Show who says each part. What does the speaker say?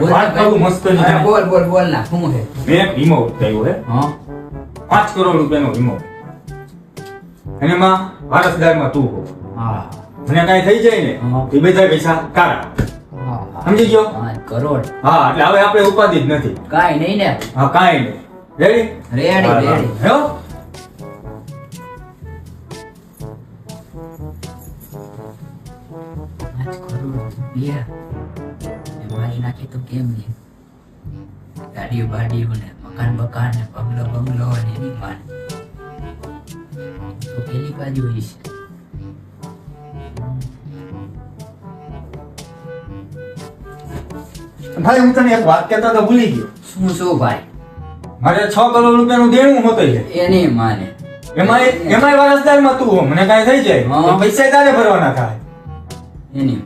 Speaker 1: વાત કરું મસ્ત ની.
Speaker 2: બોલ ના શું છે?
Speaker 1: મેં એક વીમો ઉઠાવ્યો હે.
Speaker 2: હા
Speaker 1: 5 કરોડ રૂપિયાનો વીમો. અને એમાં વારસદારમાં તું હો.
Speaker 2: હા
Speaker 1: મને કાંઈ થઈ જાય ને
Speaker 2: હા.
Speaker 1: એ બધા પૈસા તારા. સમજી ગયો?
Speaker 2: 5 કરોડ
Speaker 1: હા એટલે હવે આપણે ઉપાધિ જ નથી.
Speaker 2: કાઈ નહીં ને?
Speaker 1: હા કાંઈ નહીં. રેડી?
Speaker 2: રેડી.
Speaker 1: હો?
Speaker 2: 5 કરોડ રૂપિયા એ મારી નાખે તો કેમ નહીં? ગાડીઓ બાડીઓ ને મકાન બકાન ને બંગલો ને એની માને તો પેલી બાજુ હોય છે.
Speaker 1: ભાઈ હું તને એક વાત કહેતો તો ભૂલી ગયો.
Speaker 2: શું ભાઈ?
Speaker 1: મારે 6 કરોડ રૂપિયાનું દેણું હોતું છે.
Speaker 2: એની માને
Speaker 1: એમાંય વારસદારમાં તું હો. મને કાંઈ થઈ જાય
Speaker 2: હા.
Speaker 1: તો પૈસા તારે ભરવાના થાય.
Speaker 2: એની